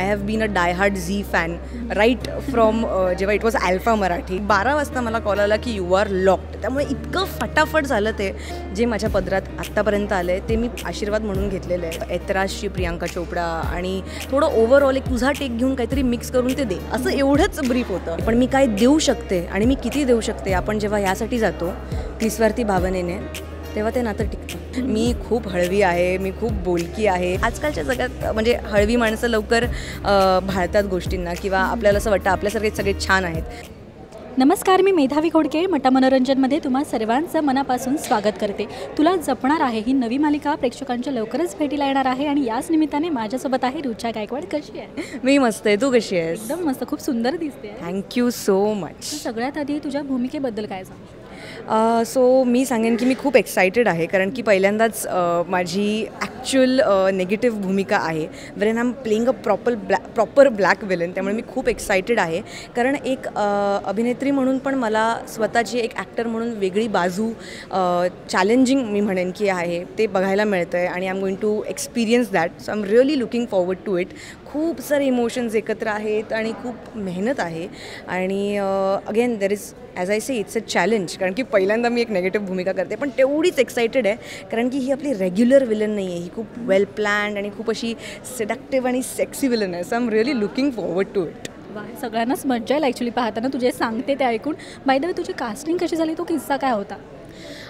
Have been a die hard Zee fan right from जेव्हा it was alpha Marathi. 12 वाजता मला call आला की यू आर लॉक्ड. त्यामुळे इतकं फटाफट झालं ते. जे माझ्या पदरात आत्तापर्यंत आलं आहे ते मी आशीर्वाद म्हणून घेतलेलं आहे. ऐतराजची प्रियांका चोपडा आणि थोडं ओव्हरऑल एक तुझा टेक घेऊन काहीतरी मिक्स करून ते दे, असं एवढंच ब्रीफ होतं. पण मी काय देऊ शकते आणि मी किती देऊ शकते, आपण जेव्हा यासाठी जातो निस्वार्थी भावनेने, तेव्हा ते नातं टिकतं. मी खूप हळवी आहे, मी खूप बोलकी आहे. आजकालच्या जगात म्हणजे हळवी माणसं लवकर भाळतात गोष्टींना, किंवा आपल्याला असं वाटतं आपल्यासारखे सगळे छान आहेत. नमस्कार, मी मेधावी खोडके. मटा मनोरंजनमध्ये तुम्हा सर्वांचं मनापासून स्वागत करते. तुला जपणार आहे ही नवी मालिका प्रेक्षकांच्या लवकरच भेटीला येणार आहे आणि याच निमित्ताने माझ्यासोबत आहे रुचा गायकवाड. कशी आहे? मी मस्त आहे, तू कशी आहेस? एकदम मस्त, खूप सुंदर दिसते. Thank you so much. सगळ्यात आधी तुझ्या भूमिकेबद्दल काय सांग? सो मी सांगेन की मी खूप एक्सायटेड आहे, कारण की पहिल्यांदाच माझी ॲक्च्युअल नेगेटिव्ह भूमिका आहे, when I am playing a proper black villain. त्यामुळे मी खूप एक्सायटेड आहे, कारण एक अभिनेत्री म्हणून पण मला स्वतःची एक ॲक्टर म्हणून वेगळी बाजू, चॅलेंजिंग मी म्हणेन की आहे, ते बघायला मिळतं आहे आणि I am going to experience that. So I am really looking forward to it. खूप सारे इमोशन्स एकत्र आहेत आणि खूप मेहनत आहे. आणि again there is, as I say, it's a challenge, कारण की पहिल्यांदा मी एक नेगेटिव्ह भूमिका करते, पण तेवढीच एक्सायटेड आहे, कारण की ही आपली रेग्युलर विलन नाही आहे. ही खूप वेल प्लॅन्ड आणि खूप अशी सेडक्टिव्ह आणि सेक्सी विलन आहे. So I am really looking forward to it. सगळ्यांनाच मज्जा येईल ॲक्च्युली पाहताना. तुझे सांगते ते ऐकून. बाय द वे, तुझी कास्टिंग कशी झाली, तो किस्सा काय होता?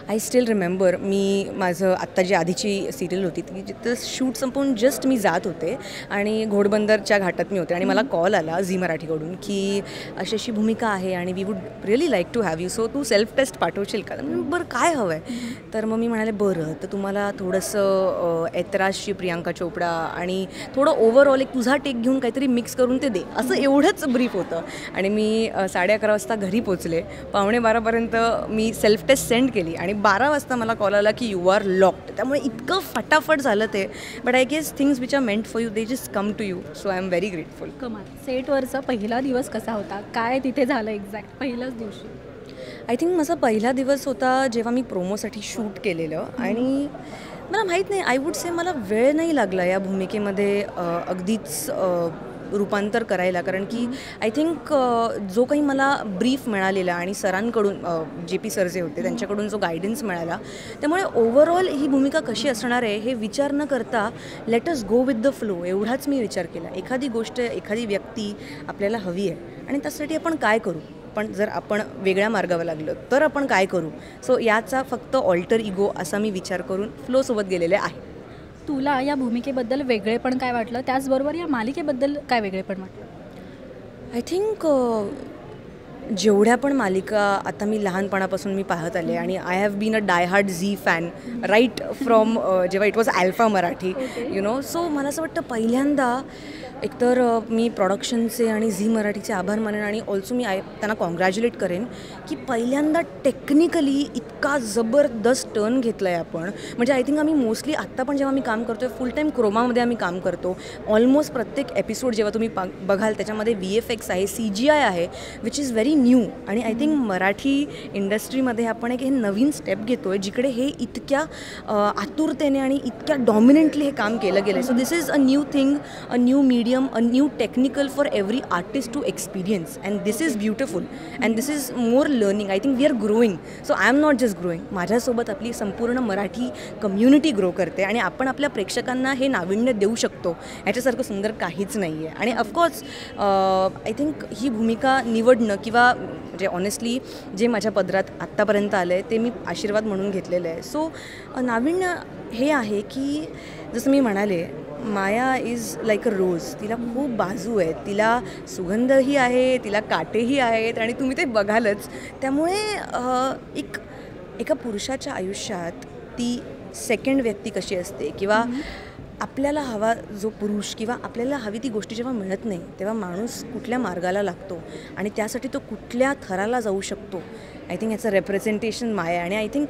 आय स्टील रिमेंबर, मी माझं आत्ता जी आधीची सिरियल होती ती जिथं शूट संपवून जस्ट मी जात होते आणि घोडबंदरच्या घाटात मी होते आणि मला कॉल आला झी मराठीकडून की अशी अशी भूमिका आहे आणि we would really like to have you, so तू सेल्फ टेस्ट पाठवशील का? बरं, काय हवं आहे? तर मग मी म्हणाले बरं, तर तुम्हाला थोडंसं ऐतराजची प्रियांका चोपडा आणि थोडं ओव्हरऑल एक तुझा टेक घेऊन काहीतरी मिक्स करून ते दे, असं एवढंच ब्रीफ होतं. आणि मी 11:30 वाजता घरी पोचले. 11:45पर्यंत मी सेल्फ टेस्ट सेंड केली आणि 12 वाजता मला कॉल आला की यू आर लॉक्ड. त्यामुळे इतकं फटाफट झालं ते. But I guess things which are meant for you, they just come to you. So I am very grateful. कमाल. सेटवरचा पहिला दिवस कसा होता? काय तिथे झालं एक्झॅक्ट पहिल्याच दिवशी? आय थिंक माझा पहिला दिवस होता जेव्हा मी प्रोमोसाठी शूट केलेलं. आणि मला माहीत नाही, आय वूड से मला वेळ नाही लागला या भूमिकेमध्ये अगदीच रूपांतर करायला, कारण की आय थिंक जो काही मला ब्रीफ मिळालेला आणि सरांकडून, JP सर जे होते त्यांच्याकडून जो गायडन्स मिळाला, त्यामुळे ओव्हरऑल ही भूमिका कशी असणार आहे हे विचार न करता let us go with the flow, एवढाच मी विचार केला. एखादी गोष्ट, एखादी व्यक्ती आपल्याला हवी आहे आणि त्यासाठी आपण काय करू, पण जर आपण वेगळ्या मार्गावर लागलो तर आपण काय करू. सो याचा फक्त ऑल्टर इगो असा मी विचार करून फ्लोसोबत गेलेले आहे. तुला या भूमिकेबद्दल वेगळेपण काय वाटलं, त्याचबरोबर या मालिकेबद्दल काय वेगळेपण वाटलं? आय थिंक जेवढ्या पण मालिका आता मी लहानपणापासून मी पाहत आले आणि I have been a die hard Zee fan right from जेव्हा it was alpha Marathi, you know. So मला असं वाटतं पहिल्यांदा एकतर मी प्रोडक्शनचे आणि झी मराठीचे आभार मानेन आणि ऑल्सो मी त्यांना कॉन्ग्रॅच्युलेट करेन की पहिल्यांदा टेक्निकली इतका जबरदस्त टर्न घेतला आहे आपण. म्हणजे आय थिंक आम्ही मोस्टली आत्ता पण जेव्हा मी काम करतो आहे फुल टाईम क्रोमामध्ये आम्ही काम करतो. ऑलमोस्ट प्रत्येक एपिसोड जेव्हा तुम्ही बघाल त्याच्यामध्ये VFX आहे, CGI आहे, विच इज व्हेरी न्यू. आणि आय थिंक मराठी इंडस्ट्रीमध्ये आपण एक हे नवीन स्टेप घेतो आहे जिकडे हे इतक्या आतुरतेने आणि इतक्या डॉमिनंटली हे काम केलं गेलं आहे. So this is a new thing, a new medium, a new technical for every artist to experience, and this is beautiful and this is more learning. I think we are growing, so I am not just growing, माझ्यासोबत आपली संपूर्ण Marathi community grow करते आणि आपण आपल्या प्रेक्षकांना हे नाविन्य देऊ शकतो. ह्याच्यासारखं सुंदर काहीच नाही आहे. आणि ऑफकोर्स आय थिंक ही भूमिका निवडणं किंवा म्हणजे ऑनेस्टली जे माझ्या पदरात आत्तापर्यंत आलं आहे ते मी आशीर्वाद म्हणून घेतलेलं आहे. सो नाविन्य हे आहे की जसं मी म्हणाले, माया इज लाईक अ रोज. तिला खूप बाजू आहेत, तिला सुगंधही आहे, तिला काटेही आहेत आणि तुम्ही ते बघालच. त्यामुळे एका पुरुषाच्या आयुष्यात ती सेकंड व्यक्ती कशी असते, किंवा आपल्याला हवा जो पुरुष किंवा आपल्याला हवी ती गोष्टी जेव्हा मिळत नाही तेव्हा माणूस कुठल्या मार्गाला लागतो आणि त्यासाठी तो कुठल्या थराला जाऊ शकतो. आय थिंक याचं रेप्रेझेंटेशन माया. आणि आय थिंक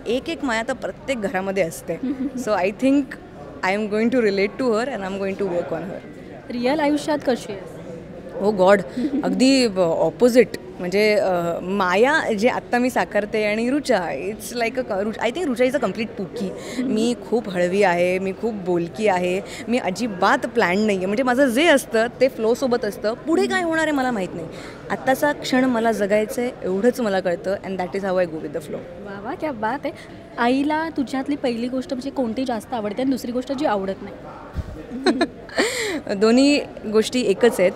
एक माया तर प्रत्येक घरामध्ये असते. So I think I am going to relate to her and I am going to work on her. Real आयुष्यात कशी आहे? हो गॉड, अगदी ऑपोजिट. म्हणजे माया जे आत्ता मी साकारते आणि Rucha it's like I think Rucha is a complete pookie. मी खूप हळवी आहे, मी खूप बोलकी आहे, मी अजिबात प्लॅन नाही आहे. म्हणजे माझं जे असतं ते फ्लोसोबत असतं. पुढे काय होणार आहे मला माहीत नाही. आत्ताचा क्षण मला जगायचं आहे एवढंच मला कळतं and that is how I go with the flow. वा वा, क्या बात आहे. आईला तुझ्यातली पहिली गोष्ट म्हणजे कोणती जास्त आवडते आणि दुसरी गोष्ट जी आवडत नाही? दोन्ही गोष्टी एकच आहेत.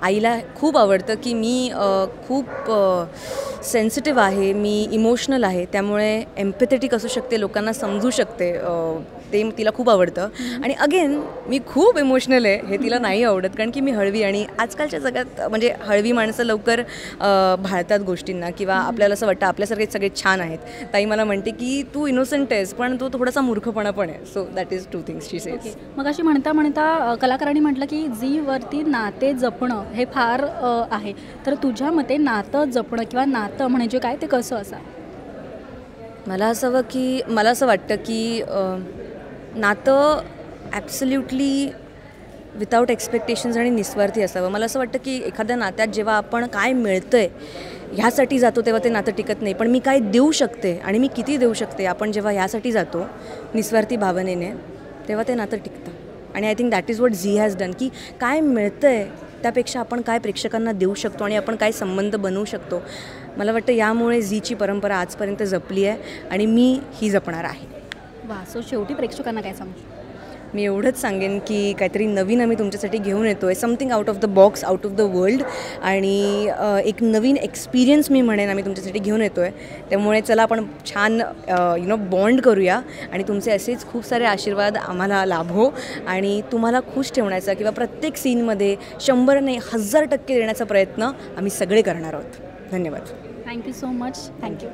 आईला खूप आवडतं की मी खूप सेन्सिटिव्ह आहे, मी इमोशनल आहे, त्यामुळे एम्पॅथेटिक असू शकते, लोकांना समजू शकते, ते तिला खूप आवडतं. आणि अगेन मी खूप इमोशनल आहे हे तिला नाही आवडत, कारण की मी हळवी आणि आजकालच्या जगात म्हणजे हळवी माणसं लवकर भाळतात गोष्टींना किंवा आपल्याला असं वाटतं आपल्यासारखे सगळे छान आहेत. ताई मला म्हणते की तू इनोसंट आहेस पण तू थोडासा मूर्खपणा पण आहे. So that is 2 things she says. मग अशी म्हणता म्हणता कलाकारांनी म्हटलं की झीवरती नाते जपणं हे फार आहे, तर तुझ्या मते नातं जपणं किंवा नातं म्हणजे काय, ते कसं असावं? मला असं वाटतं की नातं ॲब्सल्युटली विदाऊट एक्सपेक्टेशन्स आणि निस्वार्थी असावं. मला असं वाटतं की एखाद्या नात्यात जेव्हा आपण काय मिळतं आहे ह्यासाठी जातो तेव्हा ते नातं टिकत नाही, पण मी काय देऊ शकते आणि मी किती देऊ शकते आपण जेव्हा ह्यासाठी जातो निस्वार्थी भावनेने, तेव्हा ते नातं टिकतं. आणि I think that is what Zee has done, की काय मिळतं आहे त्यापेक्षा आपण काय प्रेक्षकांना देऊ शकतो आणि आपण काय संबंध बनवू शकतो. मला वाटतं यामुळे झीची परंपरा आजपर्यंत जपली आहे आणि मी ही जपणार आहे. वा, सो शेवटी प्रेक्षकांना काय सांगू? मी एवढंच सांगेन की काहीतरी नवीन आम्ही तुमच्यासाठी घेऊन येतो आहे, something out of the box, out of the world, आणि एक नवीन एक्सपिरियन्स मी म्हणेन आम्ही तुमच्यासाठी घेऊन येतो आहे. त्यामुळे चला आपण छान बॉन्ड करूया आणि तुमचे असेच खूप सारे आशीर्वाद आम्हाला लाभो आणि तुम्हाला खुश ठेवण्याचा किंवा प्रत्येक सीनमध्ये 100 नाही 1000% देण्याचा प्रयत्न आम्ही सगळे करणार आहोत. धन्यवाद. Thank you so much. थँक्यू.